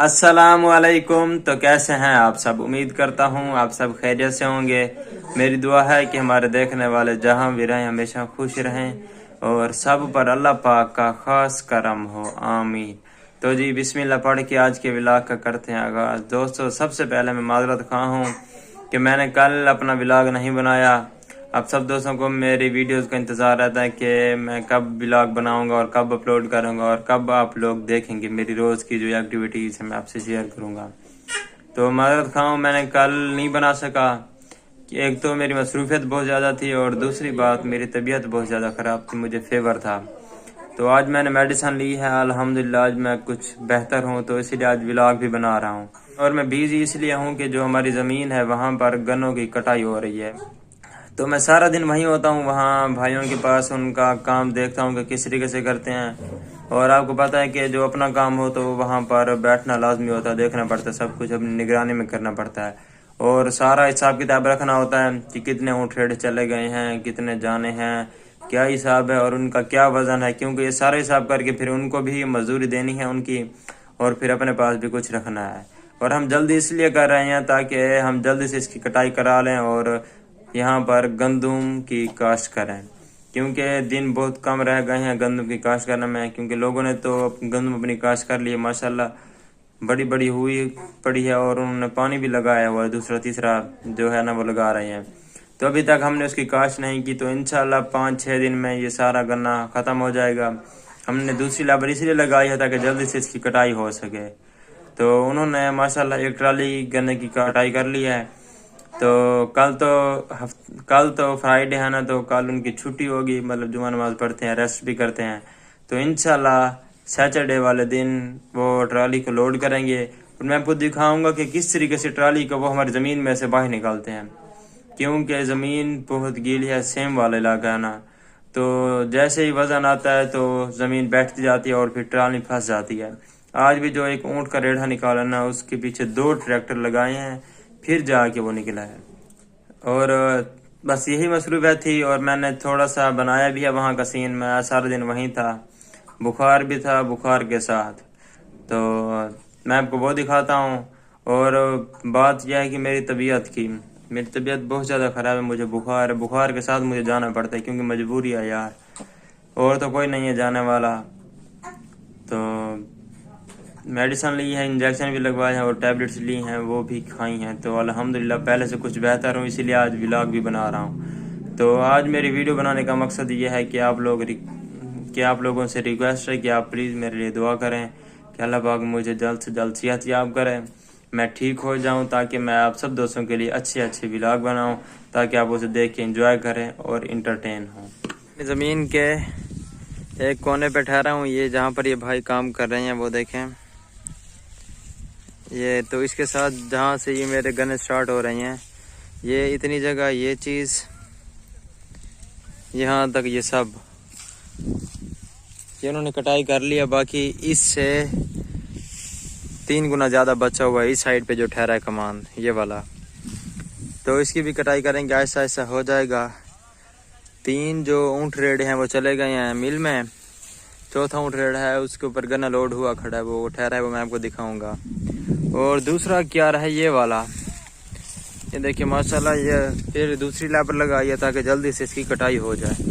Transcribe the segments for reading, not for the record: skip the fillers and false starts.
अस्सलाम वालेकुम। तो कैसे हैं आप सब? उम्मीद करता हूँ आप सब खैरियत से होंगे। मेरी दुआ है कि हमारे देखने वाले जहाँ भी रहें हमेशा खुश रहें और सब पर अल्लाह पाक का खास करम हो, आमीन। तो जी बिस्मिल्लाह पढ़ के आज के व्लॉग का करते हैं आगाज़। दोस्तों सबसे पहले मैं माजरत खा हूँ कि मैंने कल अपना व्लॉग नहीं बनाया। अब सब दोस्तों को मेरी वीडियोस का इंतज़ार रहता है कि मैं कब व्लॉग बनाऊंगा और कब अपलोड करूंगा और कब आप लोग देखेंगे मेरी रोज़ की जो एक्टिविटीज़ है मैं आपसे शेयर करूंगा। तो माजरत खाऊं मैंने कल नहीं बना सका कि एक तो मेरी मसरूफियत बहुत ज़्यादा थी और दूसरी बात मेरी तबीयत बहुत ज़्यादा ख़राब थी, मुझे फेवर था। तो आज मैंने मेडिसिन ली है, अल्हम्दुलिल्लाह आज मैं कुछ बेहतर हूँ, तो इसीलिए आज व्लॉग भी बना रहा हूँ। और मैं बिजी इसलिए हूँ कि जो हमारी ज़मीन है वहाँ पर गन्नों की कटाई हो रही है, तो मैं सारा दिन वहीं होता हूँ, वहाँ भाइयों के पास उनका काम देखता हूँ कि किस तरीके से करते हैं। और आपको पता है कि जो अपना काम हो तो वहाँ पर बैठना लाजमी होता है, देखना पड़ता है, सब कुछ अपनी निगरानी में करना पड़ता है और सारा हिसाब किताब रखना होता है कि कितने ऊँट रेड चले गए हैं, कितने जाने हैं, क्या हिसाब है और उनका क्या वज़न है, क्योंकि ये सारा हिसाब करके फिर उनको भी मजदूरी देनी है उनकी और फिर अपने पास भी कुछ रखना है। और हम जल्दी इसलिए कर रहे हैं ताकि हम जल्दी से इसकी कटाई करा लें और यहाँ पर गंदम की काश्त करें, क्योंकि दिन बहुत कम रह गए हैं गंदम की काश्त करने में, क्योंकि लोगों ने तो गंदम अपनी काश्त कर ली है माशाल्लाह, बड़ी बड़ी हुई पड़ी है और उन्होंने पानी भी लगाया हुआ है, दूसरा तीसरा जो है ना वो लगा रहे हैं। तो अभी तक हमने उसकी काश्त नहीं की, तो इंशाल्लाह 5-6 दिन में ये सारा गन्ना ख़त्म हो जाएगा। हमने दूसरी लेबर इसलिए लगाई है ताकि जल्दी से इसकी कटाई हो सके। तो उन्होंने माशाल्लाह एक ट्राली गन्ने की कटाई कर ली है। तो कल तो फ्राइडे है ना, तो कल उनकी छुट्टी होगी, मतलब जुमा नमाज पढ़ते हैं, रेस्ट भी करते हैं। तो इंशाल्लाह सैटरडे वाले दिन वो ट्राली को लोड करेंगे और मैं आपको दिखाऊंगा कि किस तरीके से ट्राली को वो हमारी ज़मीन में से बाहर निकालते हैं, क्योंकि ज़मीन बहुत गीली है, सेम वाला इलाका है ना। तो जैसे ही वज़न आता है तो ज़मीन बैठती जाती है और फिर ट्राली फंस जाती है। आज भी जो एक ऊँट का रेढ़ा निकाला ना, उसके पीछे 2 ट्रैक्टर लगाए हैं, फिर जाके वो निकला है। और बस यही मसरूफियत थी और मैंने थोड़ा सा बनाया भी है वहाँ का सीन। मैं सारा दिन वहीं था, बुखार भी था, बुखार के साथ। तो मैं आपको वो दिखाता हूँ। और बात यह है कि मेरी तबीयत बहुत ज़्यादा ख़राब है, मुझे बुखार है, बुखार के साथ मुझे जाना पड़ता है क्योंकि मजबूरी है यार, और तो कोई नहीं है जाने वाला। तो मेडिसिन ली है, इंजेक्शन भी लगवाए हैं और टैबलेट्स ली हैं, वो भी खाई हैं। तो अल्हम्दुलिल्लाह पहले से कुछ बेहतर हूँ, इसीलिए आज व्लॉग भी बना रहा हूँ। तो आज मेरी वीडियो बनाने का मकसद ये है कि आप लोगों से रिक्वेस्ट है कि आप प्लीज़ मेरे लिए दुआ करें कि अल्लाह पाक मुझे जल्द से जल्द सेहत याब करें, मैं ठीक हो जाऊँ, ताकि मैं आप सब दोस्तों के लिए अच्छे अच्छे व्लॉग बनाऊँ, ताकि आप उसे देख के इंजॉय करें और इंटरटेन हों। ज़मीन के एक कोने पे ठहरा हूँ, ये जहाँ पर ये भाई काम कर रहे हैं वो देखें, ये तो इसके साथ जहाँ से ये मेरे गन्ने स्टार्ट हो रही हैं, ये इतनी जगह, ये चीज़ यहाँ तक, ये सब ये उन्होंने कटाई कर लिया। बाकी इससे 3 गुना ज़्यादा बचा हुआ है इस साइड पे जो ठहरा है कमान ये वाला, तो इसकी भी कटाई करेंगे, ऐसा ऐसा हो जाएगा। 3 जो ऊँट रेड हैं वो चले गए हैं मिल में, चौथा ऊँट रेड है उसके ऊपर गन्ना लोड हुआ खड़ा है, वो ठहरा है, वो मैं आपको दिखाऊंगा। और दूसरा क्या रहा है ये वाला, ये देखिए माशाल्लाह, ये फिर दूसरी लेबर लगाई है ताकि जल्दी से इसकी कटाई हो जाए।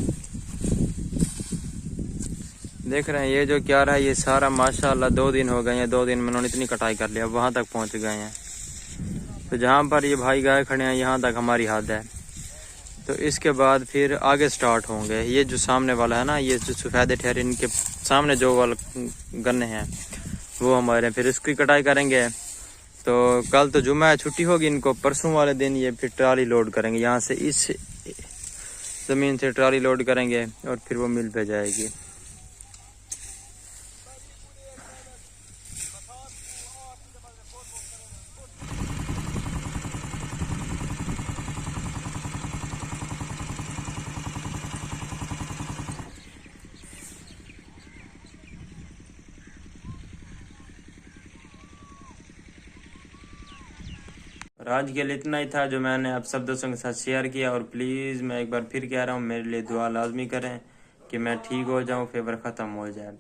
देख रहे हैं ये जो क्या रहा है, ये सारा माशाल्लाह 2 दिन हो गए हैं, 2 दिन में उन्होंने इतनी कटाई कर लिया, वहाँ तक पहुँच गए हैं। तो जहाँ पर ये भाई गाय खड़े हैं यहाँ तक हमारी हद है, तो इसके बाद फिर आगे स्टार्ट होंगे। ये जो सामने वाला है ना, ये जो सफ़ेद ठहरे, इनके सामने जो वाला गन्ने हैं वो हमारे, फिर इसकी कटाई करेंगे। तो कल तो जुम्मा है, छुट्टी होगी इनको, परसों वाले दिन ये फिर ट्राली लोड करेंगे, यहाँ से इस ज़मीन से ट्राली लोड करेंगे और फिर वो मिल पे जाएगी। और आज के लिए इतना ही था जो मैंने आप सब दोस्तों के साथ शेयर किया। और प्लीज़ मैं एक बार फिर कह रहा हूँ, मेरे लिए दुआ लाजमी करें कि मैं ठीक हो जाऊँ, फेवर ख़त्म हो जाए।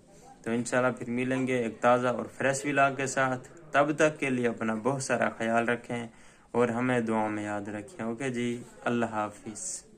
تو انشاءاللہ پھر ملیں گے ایک تازہ اور فریش ولاگ کے ساتھ. تب تک کے لیے اپنا بہت سارا خیال رکھیں اور ہمیں دعاؤں میں یاد رکھیں. اوکے جی, اللہ حافظ.